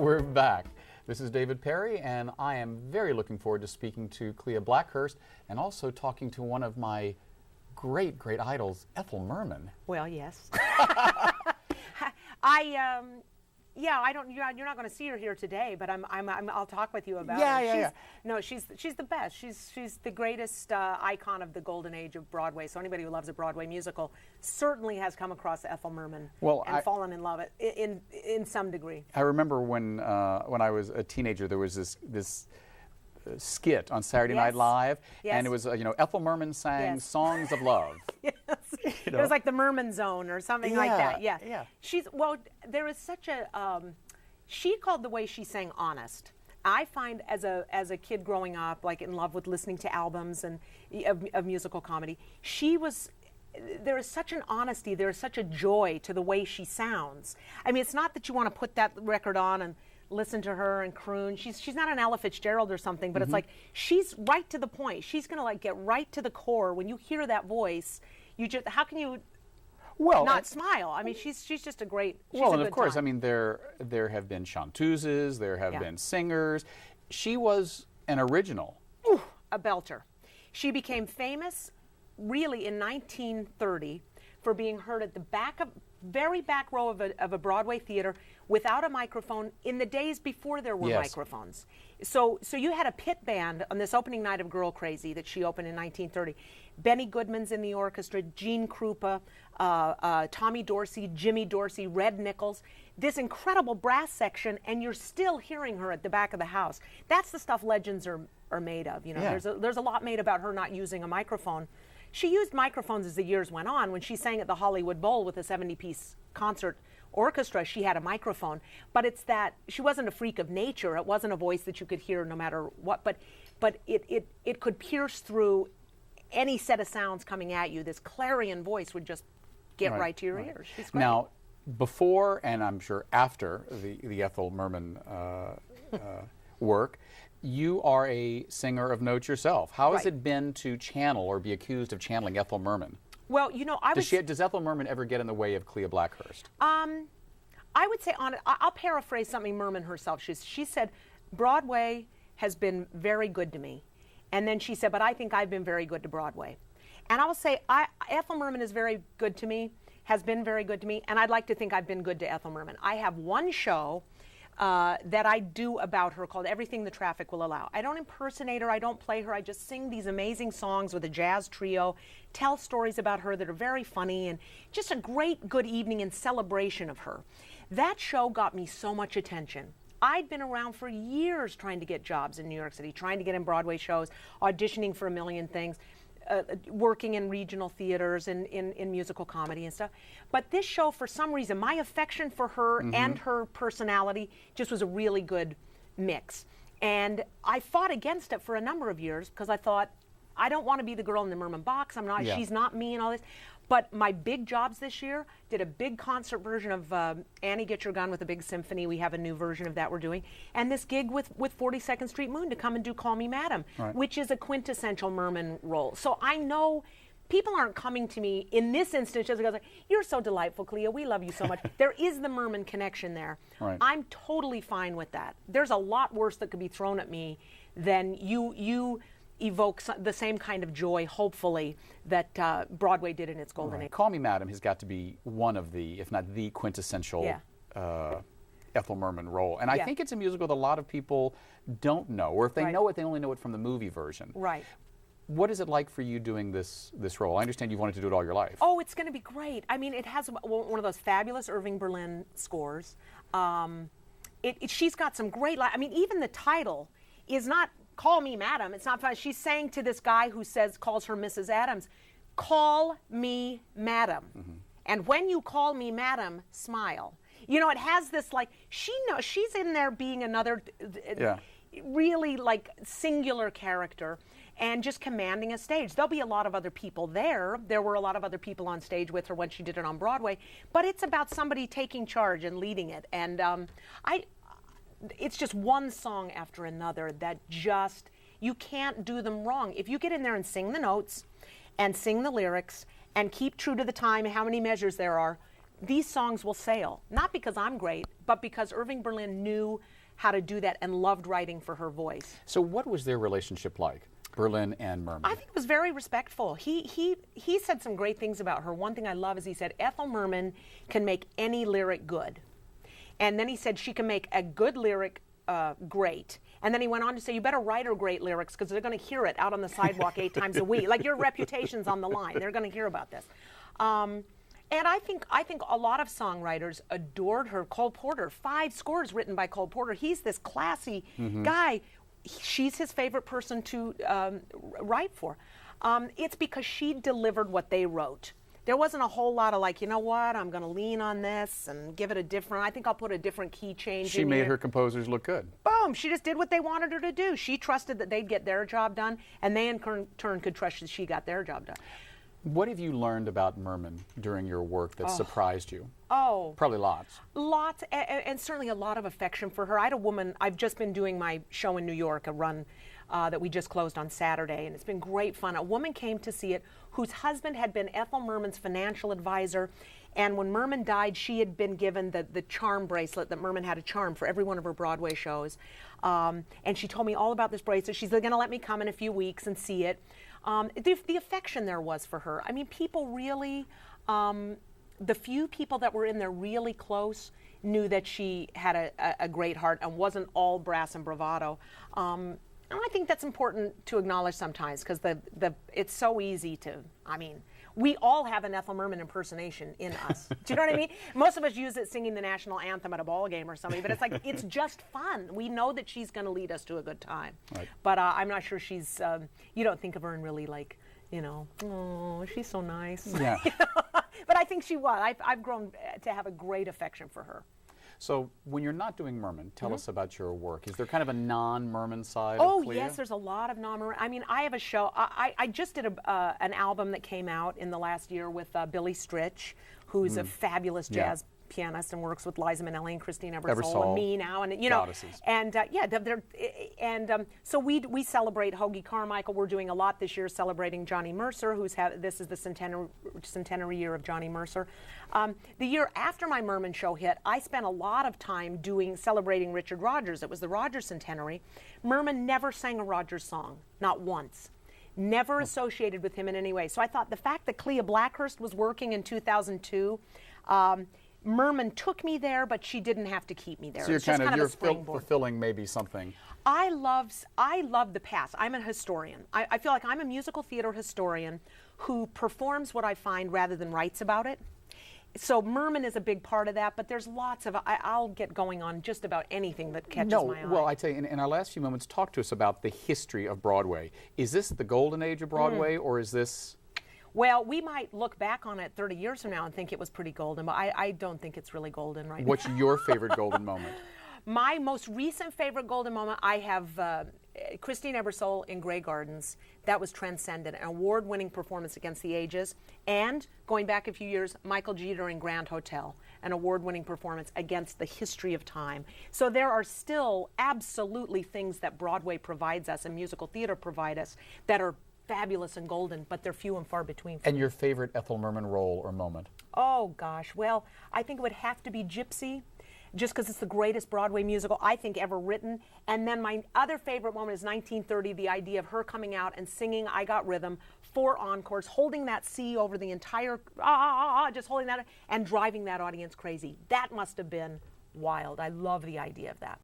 We're back. This is David Perry, and I am very looking forward to speaking to Klea Blackhurst and also talking to one of my great, great idols, Ethel Merman. Well, yes. I don't. You're not going to see her here today, but I'll talk with you about her. No, she's the best. She's the greatest icon of the golden age of Broadway. So anybody who loves a Broadway musical certainly has come across Ethel Merman and fallen in love in some degree. I remember when I was a teenager, there was this skit on Saturday Night Live, and it was Ethel Merman sang songs of love. Yes. It was like the Merman Zone or something like that. Yeah. There is such a she called the way she sang honest. I find as a kid growing up, like in love with listening to albums and of musical comedy, there is such an honesty, there is such a joy to the way she sounds. I mean, it's not that you want to put that record on and listen to her and croon. She's not an Ella Fitzgerald or something, but it's like she's right to the point. She's going to like get right to the core. When you hear that voice, how can you not smile? I mean, she's just a great. And of course, I mean, there have been chanteuses, there have been singers. She was an original. Ooh, a belter. She became famous, really, in 1930 for being heard at the very back row of a Broadway theater without a microphone in the days before there were microphones. So you had a pit band on this opening night of Girl Crazy that she opened in 1930. Benny Goodman's in the orchestra, Gene Krupa, Tommy Dorsey, Jimmy Dorsey, Red Nichols, this incredible brass section, and you're still hearing her at the back of the house. That's the stuff legends are made of. There's a lot made about her not using a microphone. She used microphones as the years went on. When she sang at the Hollywood Bowl with a 70-piece concert orchestra, she had a microphone. But it's that she wasn't a freak of nature. It wasn't a voice that you could hear no matter what. But it could pierce through any set of sounds coming at you. This clarion voice would just get right to your ears. She's great. Now, before and I'm sure after the Ethel Merman work, you are a singer of note yourself. How has it been to channel or be accused of channeling Ethel Merman? Well, does Ethel Merman ever get in the way of Klea Blackhurst? I would say I'll paraphrase something Merman herself. She said, Broadway has been very good to me. And then she said, but I think I've been very good to Broadway. And I will say, Ethel Merman is very good to me, has been very good to me, and I'd like to think I've been good to Ethel Merman. I have one show that I do about her called Everything the Traffic Will Allow. I don't impersonate her, I don't play her, I just sing these amazing songs with a jazz trio, tell stories about her that are very funny, and just a great good evening in celebration of her. That show got me so much attention. I'd been around for years trying to get jobs in New York City, trying to get in Broadway shows, auditioning for a million things, working in regional theaters and in musical comedy and stuff. But this show, for some reason, my affection for her and her personality just was a really good mix. And I fought against it for a number of years because I thought, I don't want to be the girl in the Merman box. She's not me and all this. But my big jobs this year, did a big concert version of Annie Get Your Gun with a big symphony. We have a new version of that we're doing. And this gig with 42nd Street Moon to come and do Call Me Madam, which is a quintessential Merman role. So I know people aren't coming to me in this instance just because, you're so delightful, Klea, we love you so much. There is the Merman connection there. I'm totally fine with that. There's a lot worse that could be thrown at me than you evoke the same kind of joy, hopefully, that Broadway did in its golden age. Call Me Madam has got to be one of the, if not the quintessential Ethel Merman role. And I think it's a musical that a lot of people don't know, or if they know it, they only know it from the movie version. Right. What is it like for you doing this role? I understand you've wanted to do it all your life. Oh, it's going to be great. I mean, it has one of those fabulous Irving Berlin scores. She's got some great, even the title is not Call Me Madam. It's not fun. She's saying to this guy who calls her Mrs. Adams, call me Madam. And when you call me Madam, smile. It has this she's in there being another really singular character and just commanding a stage. There'll be a lot of other people there. There were a lot of other people on stage with her when she did it on Broadway, but it's about somebody taking charge and leading it. And it's just one song after another that you can't do them wrong. If you get in there and sing the notes and sing the lyrics and keep true to the time, how many measures there are, these songs will sail. Not because I'm great, but because Irving Berlin knew how to do that and loved writing for her voice. So what was their relationship like, Berlin and Merman? I think it was very respectful. He said some great things about her. One thing I love is he said, Ethel Merman can make any lyric good. And then he said she can make a good lyric great. And then he went on to say, you better write her great lyrics because they're going to hear it out on the sidewalk 8 times a week. Like, your reputation's on the line. They're going to hear about this. And I think a lot of songwriters adored her. Cole Porter, 5 scores written by Cole Porter. He's this classy guy. She's his favorite person to write for. It's because she delivered what they wrote. There wasn't a whole lot of like, you know what, I'm going to lean on this and give it a different, I think I'll put a different key change in She made here. her composers look good. Boom, she just did what they wanted her to do. She trusted that they'd get their job done, and they in turn could trust that she got their job done. What have you learned about Merman during your work that surprised you? Oh. Probably lots. Lots, and certainly a lot of affection for her. I had a woman, I've just been doing my show in New York, a run that we just closed on Saturday, and it's been great fun. A woman came to see it whose husband had been Ethel Merman's financial advisor, and when Merman died, she had been given the charm bracelet that Merman had a charm for every one of her Broadway shows. And she told me all about this bracelet. She's going to let me come in a few weeks and see it. The affection there was for her. I mean, people really, the few people that were in there really close knew that she had a great heart and wasn't all brass and bravado. And I think that's important to acknowledge sometimes because it's so easy to, I mean, we all have an Ethel Merman impersonation in us. Do you know what I mean? Most of us use it singing the national anthem at a ball game or something, but it's like, it's just fun. We know that she's going to lead us to a good time. Right. But I'm not sure she's, you don't think of her in really like, you know, oh, she's so nice. Yeah. You know? But I think she was. I've grown to have a great affection for her. So when you're not doing Merman, tell us about your work. Is there kind of a non-Merman side of Klea? Yes, there's a lot of non-Merman. I mean, I have a show. I just did an album that came out in the last year with Billy Stritch, who's a fabulous jazz pianist and works with Liza Minnelli and Christine Ebersole and me now, and you know, Goddesses. And so we celebrate Hoagie Carmichael. We're doing a lot this year celebrating Johnny Mercer, this is the centenary year of Johnny Mercer. The year after my Merman show hit, I spent a lot of time celebrating Richard Rodgers. It was the Rodgers centenary. Merman never sang a Rodgers song, not once. Never associated with him in any way. So I thought the fact that Klea Blackhurst was working in 2002. Merman took me there, but she didn't have to keep me there. So you're fulfilling maybe something. I love the past. I'm a historian. I feel like I'm a musical theater historian who performs what I find rather than writes about it. So Merman is a big part of that, but there's lots of, I'll get going on just about anything that catches my eye. Well, I tell you, in our last few moments, talk to us about the history of Broadway. Is this the golden age of Broadway, or is this... Well, we might look back on it 30 years from now and think it was pretty golden, but I don't think it's really golden right now. What's your favorite golden moment? My most recent favorite golden moment, I have Christine Ebersole in Grey Gardens. That was transcendent, an award-winning performance against the ages. And, going back a few years, Michael Jeter in Grand Hotel, an award-winning performance against the history of time. So there are still absolutely things that Broadway provides us and musical theater provide us that are fabulous and golden, but they're few and far between. And your favorite Ethel Merman role or moment? Oh, gosh. Well, I think it would have to be Gypsy, just because it's the greatest Broadway musical I think ever written. And then my other favorite moment is 1930, the idea of her coming out and singing I Got Rhythm, 4 encores, holding that C over the entire, just holding that, and driving that audience crazy. That must have been wild. I love the idea of that.